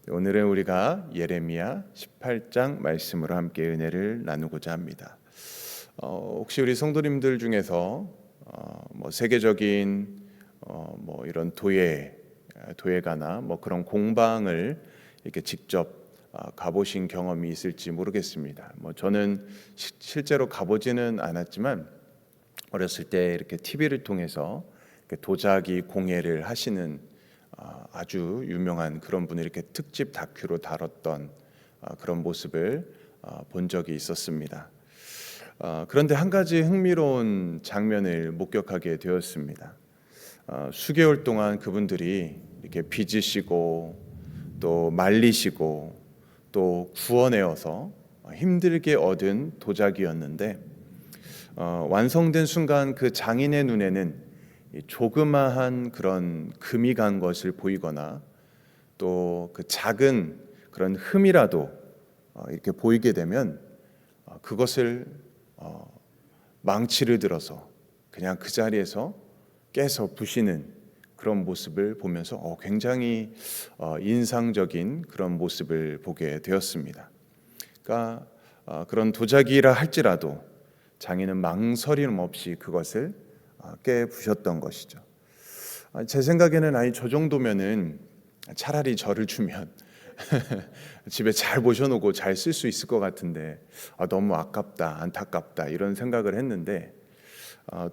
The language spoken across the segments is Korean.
오늘은 우리가 예레미야 18장 말씀으로 함께 은혜를 나누고자 합니다. 혹시 우리 성도님들 중에서 세계적인 이런 도예가나 그런 공방을 이렇게 직접 가보신 경험이 있을지 모르겠습니다. 저는 실제로 가보지는 않았지만 어렸을 때 이렇게 TV를 통해서 도자기 공예를 하시는 아주 유명한 그런 분을 이렇게 특집 다큐로 다뤘던 그런 모습을 본 적이 있었습니다. 그런데 한 가지 흥미로운 장면을 목격하게 되었습니다. 수개월 동안 그분들이 이렇게 빚으시고 또 말리시고 또 구워내어서 힘들게 얻은 도자기였는데 완성된 순간 그 장인의 눈에는 조그마한 그런 금이 간 것을 보이거나 또 그 작은 그런 흠이라도 이렇게 보이게 되면 그것을 망치를 들어서 그냥 그 자리에서 깨서 부시는 그런 모습을 보면서 굉장히 인상적인 그런 모습을 보게 되었습니다. 그러니까 그런 도자기라 할지라도 장인은 망설임 없이 그것을 깨 부셨던 것이죠. 제 생각에는 저 정도면은 차라리 저를 주면 집에 잘 모셔놓고 잘 쓸 수 있을 것 같은데 너무 아깝다, 안타깝다 이런 생각을 했는데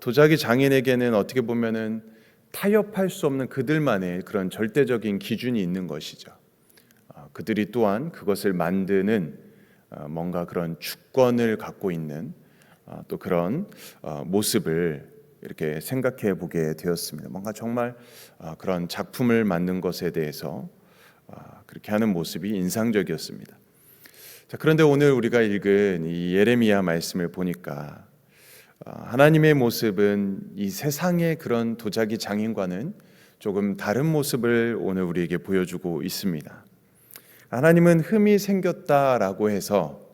도자기 장인에게는 어떻게 보면은 타협할 수 없는 그들만의 그런 절대적인 기준이 있는 것이죠. 그들이 또한 그것을 만드는 뭔가 그런 주권을 갖고 있는 또 그런 모습을 이렇게 생각해 보게 되었습니다. 뭔가 정말 그런 작품을 만든 것에 대해서 그렇게 하는 모습이 인상적이었습니다. 그런데 오늘 우리가 읽은 이 예레미야 말씀을 보니까 하나님의 모습은 이 세상의 그런 도자기 장인과는 조금 다른 모습을 오늘 우리에게 보여주고 있습니다. 하나님은 흠이 생겼다라고 해서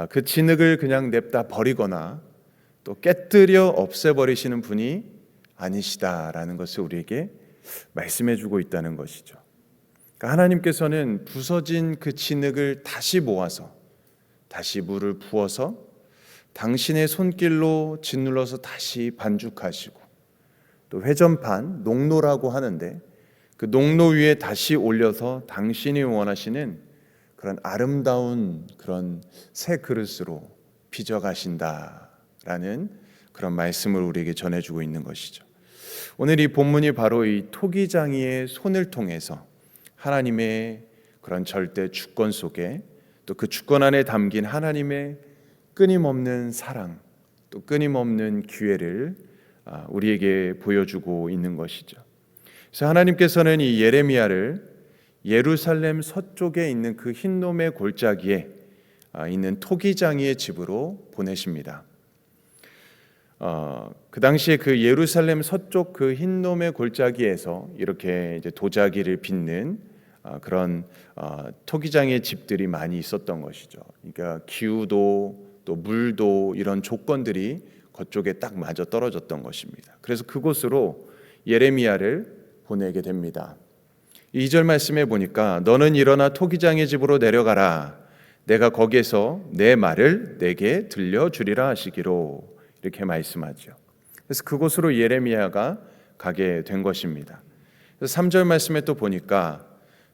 그 진흙을 그냥 냅다 버리거나 또 깨뜨려 없애버리시는 분이 아니시다라는 것을 우리에게 말씀해주고 있다는 것이죠. 그러니까 하나님께서는 부서진 그 진흙을 다시 모아서 다시 물을 부어서 당신의 손길로 짓눌러서 다시 반죽하시고 또 회전판, 농로라고 하는데 그 농로 위에 다시 올려서 당신이 원하시는 그런 아름다운 그런 새 그릇으로 빚어가신다라는 그런 말씀을 우리에게 전해주고 있는 것이죠. 오늘 이 본문이 바로 이 토기장이의 손을 통해서 하나님의 그런 절대 주권 속에 또 그 주권 안에 담긴 하나님의 끊임없는 사랑 또 끊임없는 기회를 우리에게 보여주고 있는 것이죠. 그래서 하나님께서는 이 예레미야를 예루살렘 서쪽에 있는 그 흰놈의 골짜기에 있는 토기장이의 집으로 보내십니다. 그 당시에 그 예루살렘 서쪽 그 흰놈의 골짜기에서 이렇게 이제 도자기를 빚는 그런 토기장의 집들이 많이 있었던 것이죠. 그러니까 기후도 또 물도 이런 조건들이 그쪽에 딱 맞아 떨어졌던 것입니다. 그래서 그곳으로 예레미야를 보내게 됩니다. 2절 말씀에 보니까 너는 일어나 토기장의 집으로 내려가라. 내가 거기에서 내 말을 내게 들려주리라 하시기로 이렇게 말씀하죠. 그래서 그곳으로 예레미야가 가게 된 것입니다. 그래서 3절 말씀에 또 보니까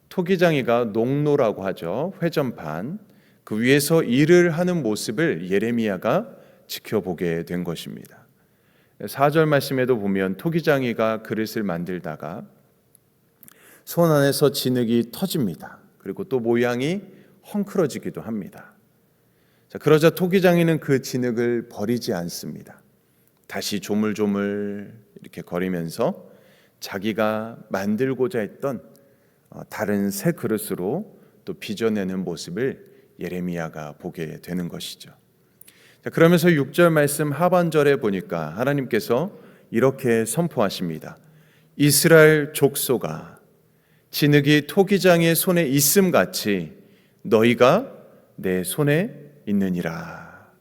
토기장이가 농로라고 하죠. 회전판 그 위에서 일을 하는 모습을 예레미야가 지켜보게 된 것입니다. 4절 말씀에도 보면 토기장이가 그릇을 만들다가 손 안에서 진흙이 터집니다. 그리고 또 모양이 헝클어지기도 합니다. 그러자 토기장이는 그 진흙을 버리지 않습니다. 다시 조물조물 이렇게 거리면서 자기가 만들고자 했던 다른 새 그릇으로 또 빚어내는 모습을 예레미야가 보게 되는 것이죠. 그러면서 6절 말씀 하반절에 보니까 하나님께서 이렇게 선포하십니다. 이스라엘 족속아 진흙이 토기장의 손에 있음같이 너희가 내 손에 있느니라.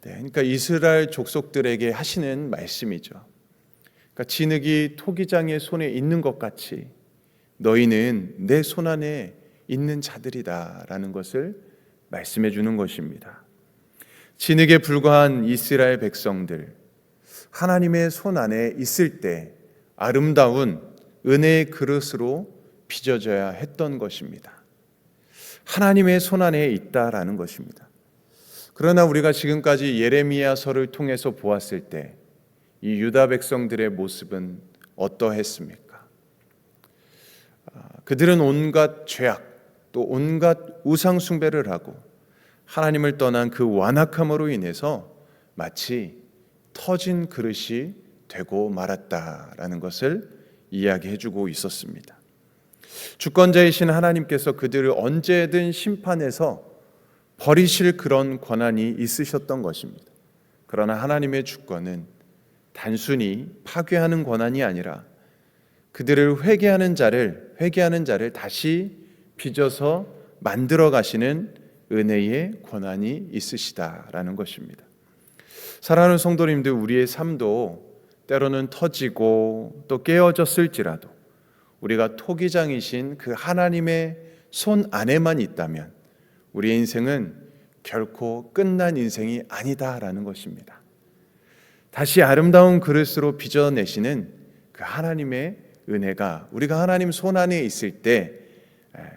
그러니까 이스라엘 족속들에게 하시는 말씀이죠. 그러니까 진흙이 토기장의 손에 있는 것 같이 너희는 내 손 안에 있는 자들이다라는 것을 말씀해 주는 것입니다. 진흙에 불과한 이스라엘 백성들, 하나님의 손 안에 있을 때 아름다운 은혜의 그릇으로 빚어져야 했던 것입니다. 하나님의 손 안에 있다라는 것입니다. 그러나 우리가 지금까지 예레미야서를 통해서 보았을 때 이 유다 백성들의 모습은 어떠했습니까? 그들은 온갖 죄악 또 온갖 우상 숭배를 하고 하나님을 떠난 그 완악함으로 인해서 마치 터진 그릇이 되고 말았다라는 것을 이야기해주고 있었습니다. 주권자이신 하나님께서 그들을 언제든 심판해서 버리실 그런 권한이 있으셨던 것입니다. 그러나 하나님의 주권은 단순히 파괴하는 권한이 아니라 그들을 회개하는 자를 다시 빚어서 만들어 가시는 은혜의 권한이 있으시다라는 것입니다. 사랑하는 성도님들, 우리의 삶도 때로는 터지고 또 깨어졌을지라도 우리가 토기장이신 그 하나님의 손 안에만 있다면 우리의 인생은 결코 끝난 인생이 아니다라는 것입니다. 다시 아름다운 그릇으로 빚어내시는 그 하나님의 은혜가 우리가 하나님 손 안에 있을 때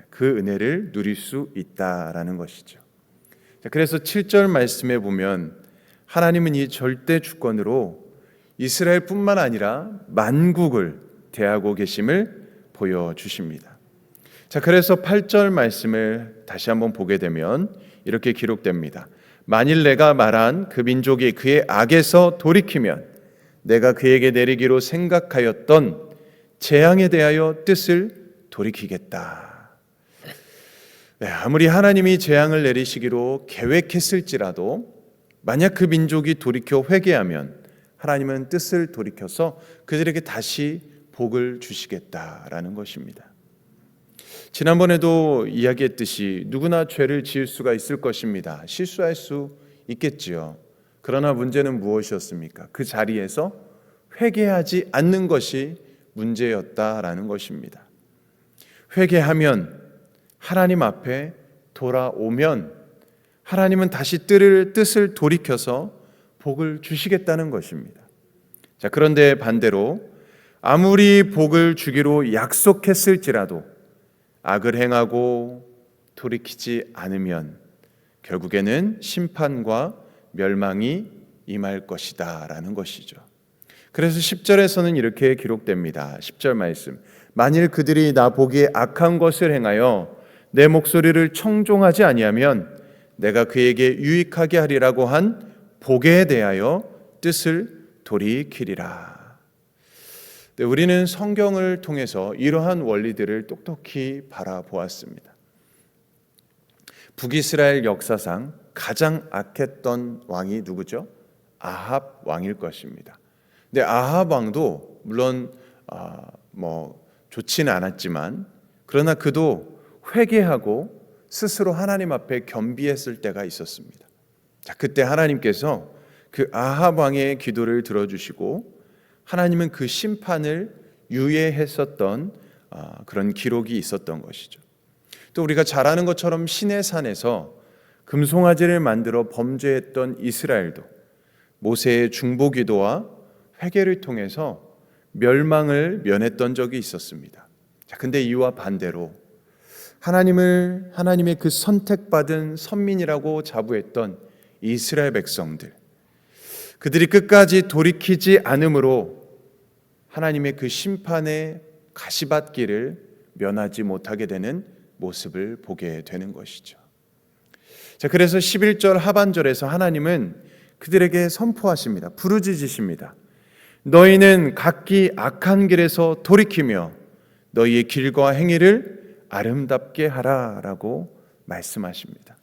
그 은혜를 누릴 수 있다라는 것이죠. 그래서 7절 말씀에 보면 하나님은 이 절대 주권으로 이스라엘뿐만 아니라 만국을 대하고 계심을 보여주십니다. 그래서 8절 말씀을 다시 한번 보게 되면 이렇게 기록됩니다. 만일 내가 말한 그 민족이 그의 악에서 돌이키면 내가 그에게 내리기로 생각하였던 재앙에 대하여 뜻을 돌이키겠다. 아무리 하나님이 재앙을 내리시기로 계획했을지라도 만약 그 민족이 돌이켜 회개하면 하나님은 뜻을 돌이켜서 그들에게 다시 복을 주시겠다라는 것입니다. 지난번에도 이야기했듯이 누구나 죄를 지을 수가 있을 것입니다. 실수할 수 있겠지요. 그러나 문제는 무엇이었습니까? 그 자리에서 회개하지 않는 것이 문제였다라는 것입니다. 회개하면 하나님 앞에 돌아오면 하나님은 다시 뜻을 돌이켜서 복을 주시겠다는 것입니다. 그런데 반대로 아무리 복을 주기로 약속했을지라도 악을 행하고 돌이키지 않으면 결국에는 심판과 멸망이 임할 것이다 라는 것이죠. 그래서 10절에서는 이렇게 기록됩니다. 10절 말씀, 만일 그들이 나 보기에 악한 것을 행하여 내 목소리를 청종하지 아니하면 내가 그에게 유익하게 하리라고 한 복에 대하여 뜻을 돌이키리라. 우리는 성경을 통해서 이러한 원리들을 똑똑히 바라보았습니다. 북이스라엘 역사상 가장 악했던 왕이 누구죠? 아합 왕일 것입니다. 근데 아합 왕도 물론 좋지는 않았지만 그러나 그도 회개하고 스스로 하나님 앞에 겸비했을 때가 있었습니다. 그때 하나님께서 그 아합 왕의 기도를 들어주시고 하나님은 그 심판을 유예했었던 그런 기록이 있었던 것이죠. 또 우리가 잘 아는 것처럼 시내산에서 금송아지를 만들어 범죄했던 이스라엘도 모세의 중보기도와 회개를 통해서 멸망을 면했던 적이 있었습니다. 근데 이와 반대로 하나님의 그 선택받은 선민이라고 자부했던 이스라엘 백성들, 그들이 끝까지 돌이키지 않으므로 하나님의 그 심판의 가시밭길을 면하지 못하게 되는 모습을 보게 되는 것이죠. 그래서 11절 하반절에서 하나님은 그들에게 선포하십니다. 부르짖으십니다. 너희는 각기 악한 길에서 돌이키며 너희의 길과 행위를 아름답게 하라라고 말씀하십니다.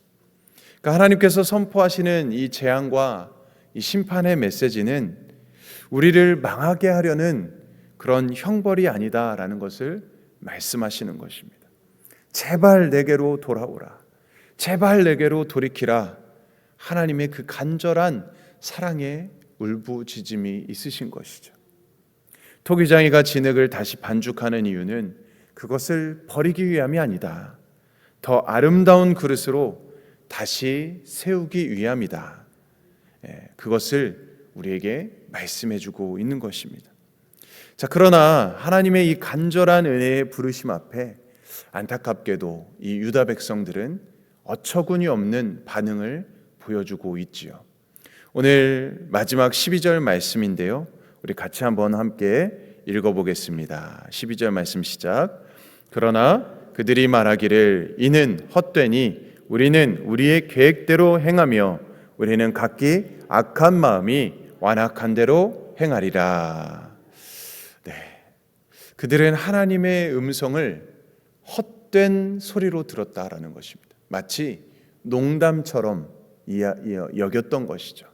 그러니까 하나님께서 선포하시는 이 재앙과 이 심판의 메시지는 우리를 망하게 하려는 그런 형벌이 아니다라는 것을 말씀하시는 것입니다. 제발 내게로 돌아오라. 제발 내게로 돌이키라. 하나님의 그 간절한 사랑의 울부짖음이 있으신 것이죠. 토기장이가 진흙을 다시 반죽하는 이유는 그것을 버리기 위함이 아니다. 더 아름다운 그릇으로 다시 세우기 위함이다. 그것을 우리에게 말씀해주고 있는 것입니다. 자, 그러나 하나님의 이 간절한 은혜의 부르심 앞에 안타깝게도 이 유다 백성들은 어처구니 없는 반응을 보여주고 있지요. 오늘 마지막 12절 말씀인데요, 우리 같이 한번 함께 읽어보겠습니다. 12절 말씀 시작. 그러나 그들이 말하기를 이는 헛되니 우리는 우리의 계획대로 행하며 우리는 각기 악한 마음이 완악한 대로 행하리라. 네, 그들은 하나님의 음성을 헛된 소리로 들었다라는 것입니다. 마치 농담처럼 여겼던 것이죠.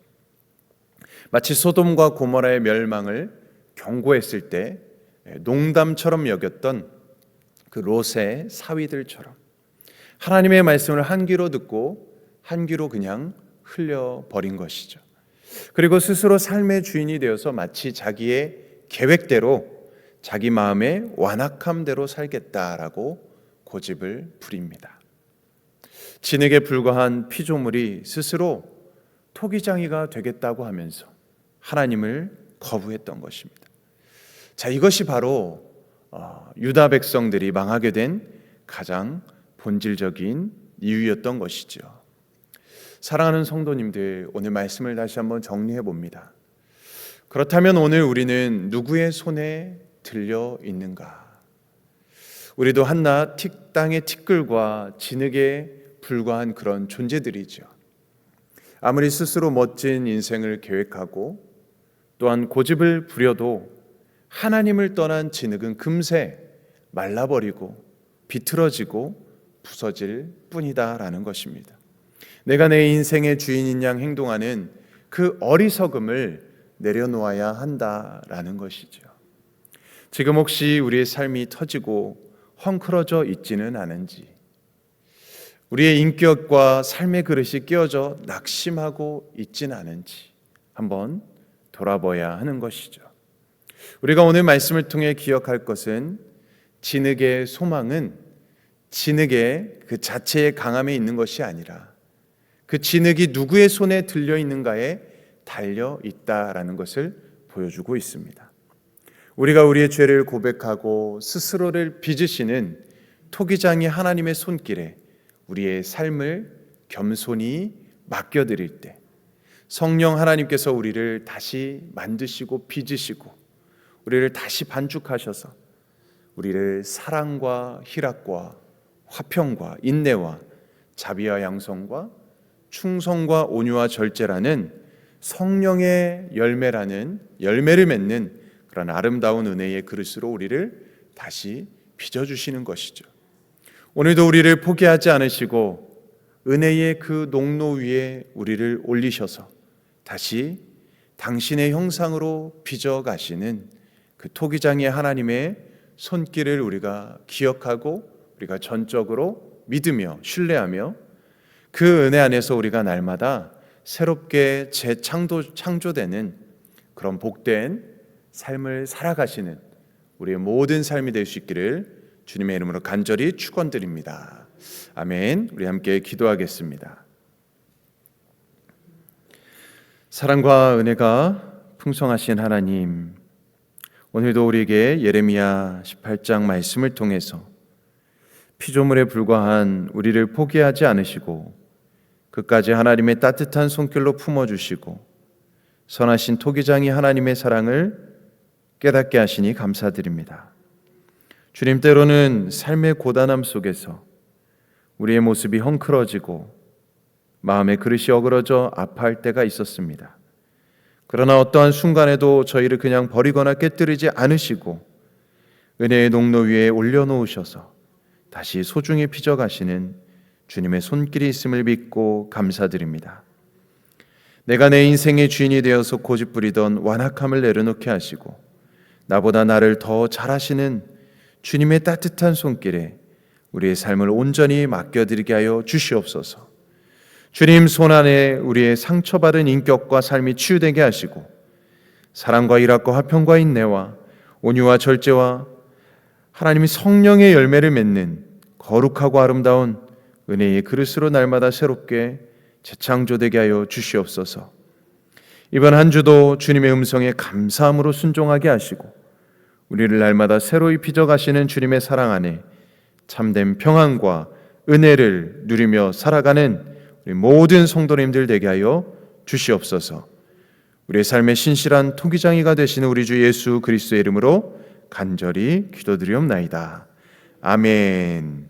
마치 소돔과 고모라의 멸망을 경고했을 때 농담처럼 여겼던 그 롯의 사위들처럼 하나님의 말씀을 한 귀로 듣고 한 귀로 그냥 흘려버린 것이죠. 그리고 스스로 삶의 주인이 되어서 마치 자기의 계획대로 자기 마음의 완악함대로 살겠다라고 고집을 부립니다. 진흙에 불과한 피조물이 스스로 토기장이가 되겠다고 하면서 하나님을 거부했던 것입니다. 자, 이것이 바로 유다 백성들이 망하게 된 가장 본질적인 이유였던 것이죠. 사랑하는 성도님들, 오늘 말씀을 다시 한번 정리해 봅니다. 그렇다면 오늘 우리는 누구의 손에 들려 있는가? 우리도 한낱 땅의 티끌과 진흙에 불과한 그런 존재들이죠. 아무리 스스로 멋진 인생을 계획하고 또한 고집을 부려도 하나님을 떠난 진흙은 금세 말라버리고 비틀어지고 부서질 뿐이다라는 것입니다. 내가 내 인생의 주인인 양 행동하는 그 어리석음을 내려놓아야 한다라는 것이죠. 지금 혹시 우리의 삶이 터지고 헝클어져 있지는 않은지, 우리의 인격과 삶의 그릇이 끼어져 낙심하고 있지는 않은지 한번 돌아봐야 하는 것이죠. 우리가 오늘 말씀을 통해 기억할 것은 진흙의 소망은 진흙의 그 자체의 강함에 있는 것이 아니라 그 진흙이 누구의 손에 들려 있는가에 달려 있다라는 것을 보여주고 있습니다. 우리가 우리의 죄를 고백하고 스스로를 빚으시는 토기장이 하나님의 손길에 우리의 삶을 겸손히 맡겨드릴 때 성령 하나님께서 우리를 다시 만드시고 빚으시고 우리를 다시 반죽하셔서 우리를 사랑과 희락과 화평과 인내와 자비와 양성과 충성과 온유와 절제라는 성령의 열매라는 열매를 맺는 그런 아름다운 은혜의 그릇으로 우리를 다시 빚어주시는 것이죠. 오늘도 우리를 포기하지 않으시고 은혜의 그 농로 위에 우리를 올리셔서 다시 당신의 형상으로 빚어가시는 그 토기장의 하나님의 손길을 우리가 기억하고 우리가 전적으로 믿으며 신뢰하며 그 은혜 안에서 우리가 날마다 새롭게 재창조되는 그런 복된 삶을 살아가시는 우리의 모든 삶이 될 수 있기를 주님의 이름으로 간절히 축원드립니다. 아멘. 우리 함께 기도하겠습니다. 사랑과 은혜가 풍성하신 하나님, 오늘도 우리에게 예레미야 18장 말씀을 통해서 피조물에 불과한 우리를 포기하지 않으시고 끝까지 하나님의 따뜻한 손길로 품어주시고 선하신 토기장이 하나님의 사랑을 깨닫게 하시니 감사드립니다. 주님, 때로는 삶의 고단함 속에서 우리의 모습이 헝클어지고 마음의 그릇이 어그러져 아파할 때가 있었습니다. 그러나 어떠한 순간에도 저희를 그냥 버리거나 깨뜨리지 않으시고 은혜의 농로 위에 올려놓으셔서 다시 소중히 빚어가시는 주님의 손길이 있음을 믿고 감사드립니다. 내가 내 인생의 주인이 되어서 고집부리던 완악함을 내려놓게 하시고 나보다 나를 더 잘하시는 주님의 따뜻한 손길에 우리의 삶을 온전히 맡겨드리게 하여 주시옵소서. 주님 손 안에 우리의 상처받은 인격과 삶이 치유되게 하시고 사랑과 일학과 화평과 인내와 온유와 절제와 하나님이 성령의 열매를 맺는 거룩하고 아름다운 은혜의 그릇으로 날마다 새롭게 재창조되게 하여 주시옵소서. 이번 한 주도 주님의 음성에 감사함으로 순종하게 하시고 우리를 날마다 새로이 빚어가시는 주님의 사랑 안에 참된 평안과 은혜를 누리며 살아가는 우리 모든 성도님들 되게 하여 주시옵소서. 우리의 삶의 신실한 토기장이가 되시는 우리 주 예수 그리스도의 이름으로 간절히 기도드리옵나이다. 아멘.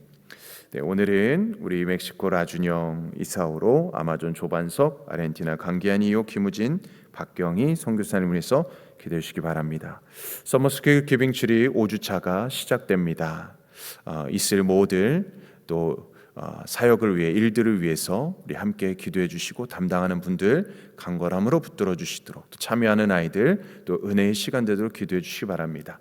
네, 오늘은 우리 멕시코 라준영 이사오로 아마존 조반석 아르헨티나 강기안이요 김우진 박경희 선교사님을 위해서 기도해 주시기 바랍니다. 서머스쿨 기빙출이 5주차가 시작됩니다. 있을 모든 또 사역을 위해 일들을 위해서 우리 함께 기도해 주시고 담당하는 분들 간절함으로 붙들어 주시도록 또 참여하는 아이들 또 은혜의 시간 되도록 기도해 주시기 바랍니다.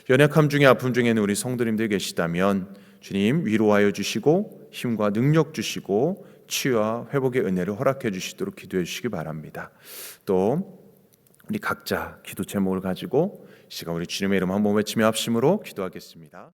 연약함 중에 아픔 중에는 우리 성도님들 계시다면 주님 위로하여 주시고 힘과 능력 주시고 치유와 회복의 은혜를 허락해 주시도록 기도해 주시기 바랍니다. 또 우리 각자 기도 제목을 가지고 시간 우리 주님의 이름 한번 외치며 합심으로 기도하겠습니다.